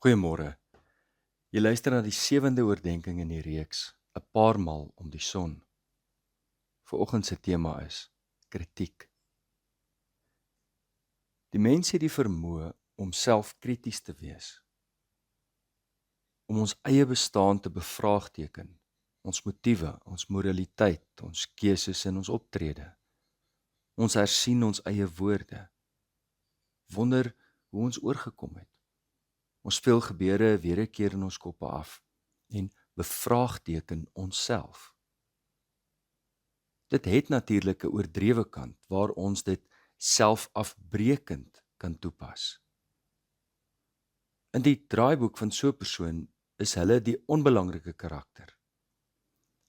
Goeiemôre. Jy luister na die 7de oordeenking in die reeks, 'n paar maal om die son. Vanoggend se tema is kritiek. Die mens het die vermoë om selfkrities te wees, om ons eie bestaan te bevraagteken, ons motiewe, ons moraliteit, ons keuses en ons optrede. Ons hersien ons eie woorde, wonder hoe ons oorgekom het. Ons speel gebeure weer 'n keer in ons koppe af en bevraagteken onsself. Dit het natuurlik 'n oordrewe kant waar ons dit selfafbreekend kan toepas. In die draaiboek van so 'n persoon is hulle die onbelangrike karakter.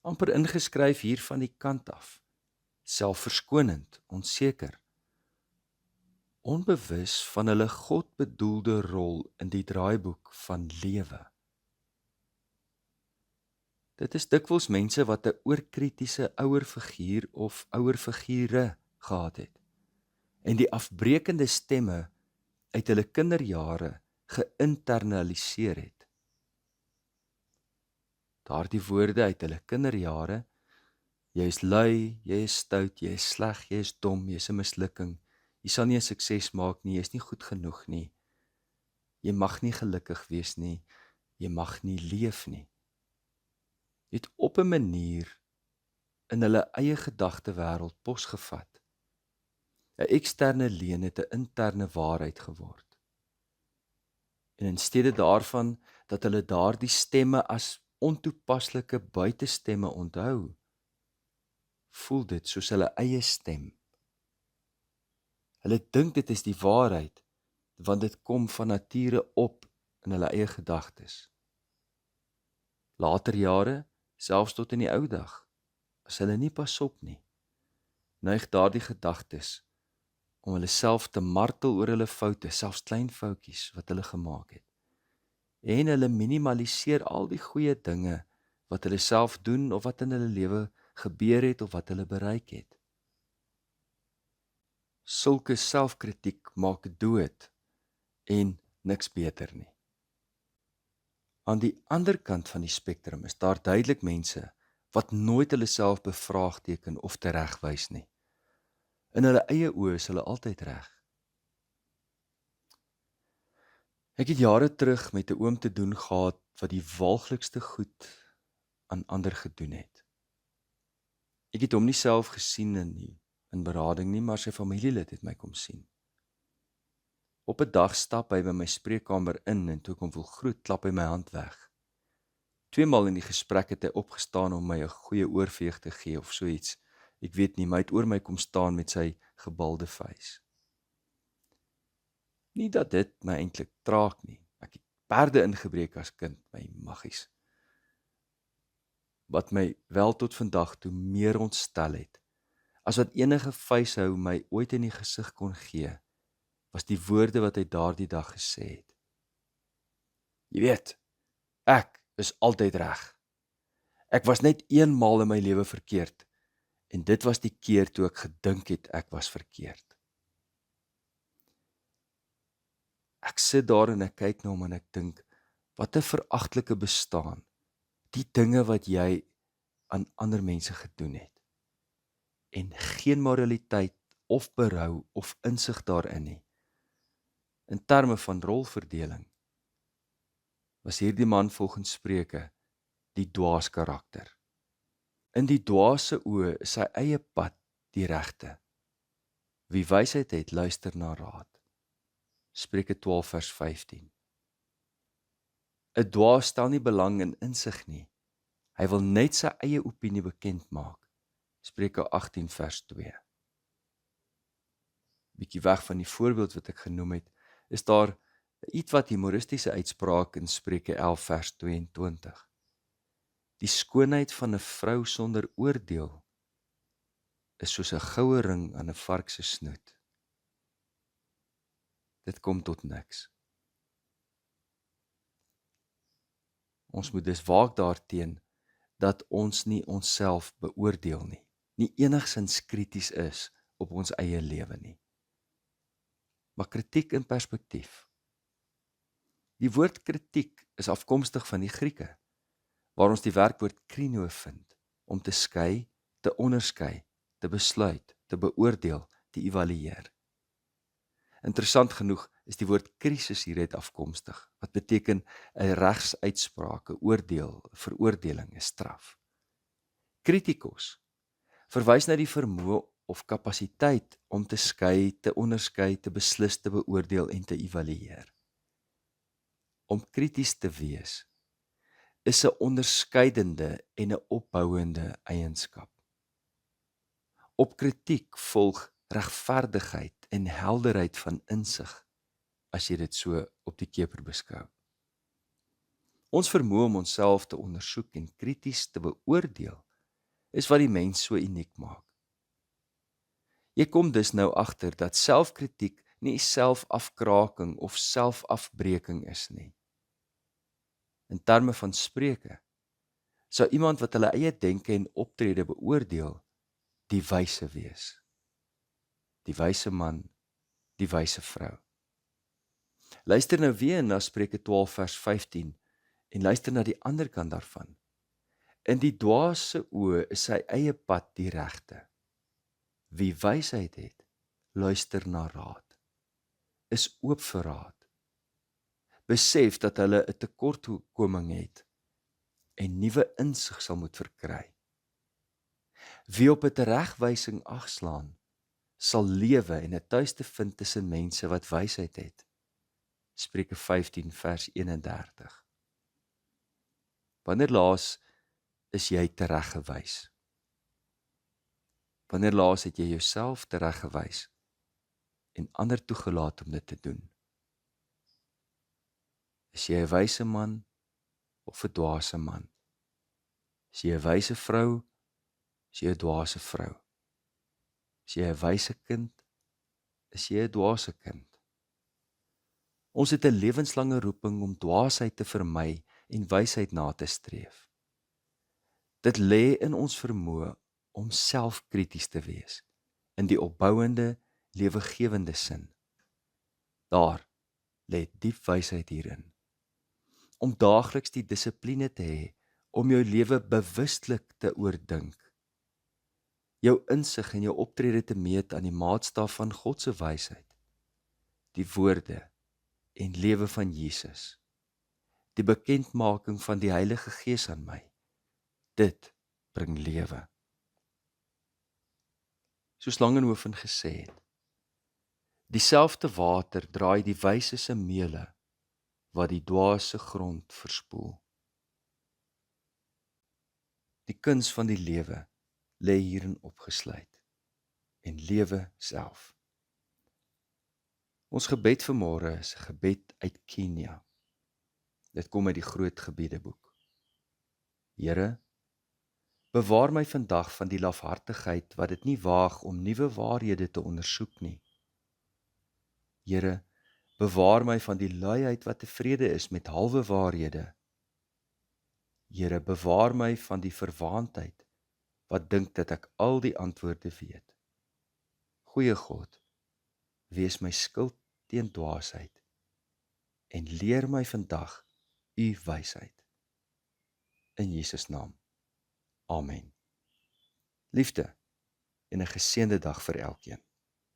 Amper ingeskryf hier van die kant af. Selfverskonend, onseker. Onbewus van hulle God-bedoelde rol in die draaiboek van lewe. Dit is dikwels mense wat 'n oorkritiese ouerfiguur of ouerfigure gehad het en die afbreekende stemme uit hulle kinderjare geïnternaliseer het. Daardie woorde uit hulle kinderjare: jy is lui, jy is stout, jy is sleg, jy is dom, jy is 'n mislukking, jy sal nie 'n sukses maak nie, jy is nie goed genoeg nie, jy mag nie gelukkig wees nie, jy mag nie leef nie. Het op 'n manier in hulle eie gedagtewêreld posgevat. 'n Eksterne leen het 'n interne waarheid geword. En in steede daarvan dat hulle daardie stemme as ontoepaslike buitestemme onthou, voel dit soos hulle eie stem. Hulle dink dit is die waarheid, want dit kom van nature op in hulle eie gedagtes. Later jare, selfs tot in die ou dag, as hulle nie pas op nie, neig daardie gedagtes om hulle self te martel oor hulle foute, selfs klein foutjies wat hulle gemaak het. En hulle minimaliseer al die goeie dinge wat hulle self doen of wat in hulle lewe gebeur het of wat hulle bereik het. Sulke selfkritiek maak dood en niks beter nie. Aan die ander kant van die spektrum is daar duidelik mense wat nooit hulle self bevraagteken of teregwys nie. In hulle eie oë is hulle altyd reg. Ek het jare terug met 'n oom te doen gehad wat die walglikste goed aan ander gedoen het. Ek het hom nie self gesien in berading nie, maar sy familielid het my kom sien. Op 'n dag stap hy by my spreekkamer in en toe ek hom wil groet, klap hy my hand weg. 2 maal in die gesprek het hy opgestaan om my 'n goeie oorveeg te gee of so iets. Ek weet nie, maar hy het oor my kom staan met sy gebalde vuis. Nie dat dit my eintlik traag nie. Ek het perde ingebreek as kind, my maggies. Wat my wel tot vandag toe meer ontstel het, as wat enige vuishou my ooit in die gesig kon gee, was die woorde wat hy daardie dag gesê het. Jy weet, ek is altyd reg. Ek was net eenmaal in my lewe verkeerd, en dit was die keer toe ek gedink het ek was verkeerd. Ek sit daar en ek kyk na hom en ek dink, wat 'n veragtelike bestaan, die dinge wat jy aan ander mense gedoen het, en geen moraliteit of berou of insig daarin nie. In terme van rolverdeling, was hierdie man volgens Spreuke die dwaas karakter. In die dwaas se oë is sy eie pad die regte. Wie wysheid het, luister na raad. Spreuke 12 vers 15. 'n Dwaas stel nie belang in insig nie. Hy wil net sy eie opinie bekend maak. Spreuke 18 vers 2. Bietjie weg van die voorbeeld wat ek genoem het, is daar 'n ietwat humoristiese uitspraak in Spreuke 11 vers 22. Die skoonheid van 'n vrou sonder oordeel is soos 'n goue ring aan 'n vark se snoet. Dit kom tot niks. Ons moet dus waak daarteen dat ons nie onsself beoordeel nie enigsins krities is op ons eie lewe nie. Maar kritiek in perspektief. Die woord kritiek is afkomstig van die Grieke, waar ons die werkwoord krino vind, om te skei, te onderskei, te besluit, te beoordeel, te evalueer. Interessant genoeg is die woord krisis hieruit afkomstig, wat beteken 'n regsuitspraak, 'n oordeel, 'n veroordeling, 'n straf. Kritikos verwys na die vermoë of kapasiteit om te skei, te onderskei, te beslis, te beoordeel en te evalueer. Om krities te wees is 'n onderskeidende en 'n opbouende eienskap. Op kritiek volg regverdigheid en helderheid van insig, as jy dit so op die keper beskou. Ons vermoë om onsself te ondersoek en krities te beoordeel, is wat die mens so uniek maak. Jy kom dus nou agter dat selfkritiek nie selfafkraking of selfafbreking is nie. In terme van Spreuke, sou iemand wat hulle eie denke en optrede beoordeel, die wyse wees. Die wyse man, die wyse vrou. Luister nou weer na Spreuke 12 vers 15 en luister na die ander kant daarvan. In die dwaas se oë is sy eie pad die regte. Wie wysheid het, luister na raad, is oop vir raad. Besef dat hulle 'n tekortkoming het en nuwe insig sal moet verkry. Wie op 'n teregwysing agslaan, sal lewe en 'n tuiste vind tussen mense wat wysheid het. Spreuke 15 vers 31. Wanneer laas is jy tereggewys? Wanneer laas het jy jouself tereggewys en ander toegelaat om dit te doen? Is jy 'n wyse man of 'n dwaase man? Is jy 'n wyse vrou? Is jy 'n dwaase vrou? Is jy 'n wyse kind? Is jy 'n dwaase kind? Ons het 'n lewenslange roeping om dwaasheid te vermy en wysheid na te streef. Dit lê in ons vermoë om selfkrities te wees, in die opbouende, lewegewende sin. Daar lê diep wysheid hierin. Om daagliks die dissipline te hê om jou lewe bewustelik te oordink. Jou insig en jou optrede te meet aan die maatstaf van God se wysheid, die woorde en lewe van Jesus, die bekendmaking van die Heilige Gees aan my. Dit bring lewe. Soos Langehoven gesê het, dieselfde water draai die wyse se meule wat die dwaase grond verspoel. Die kuns van die lewe lê hierin opgesluit en lewe self. Ons gebed vanmôre is 'n gebed uit Kenia. Dit kom uit die Groot Gebedeboek. Here, bewaar my vandag van die lafhartigheid wat dit nie waag om nuwe waarhede te ondersoek nie. Here, bewaar my van die luiheid wat tevrede is met halwe waarhede. Here, bewaar my van die verwaandheid wat dink dat ek al die antwoorde weet. Goeie God, wees my skild teen dwaasheid en leer my vandag u wysheid. In Jesus naam. Amen. Liefde en 'n geseënde dag vir elkeen.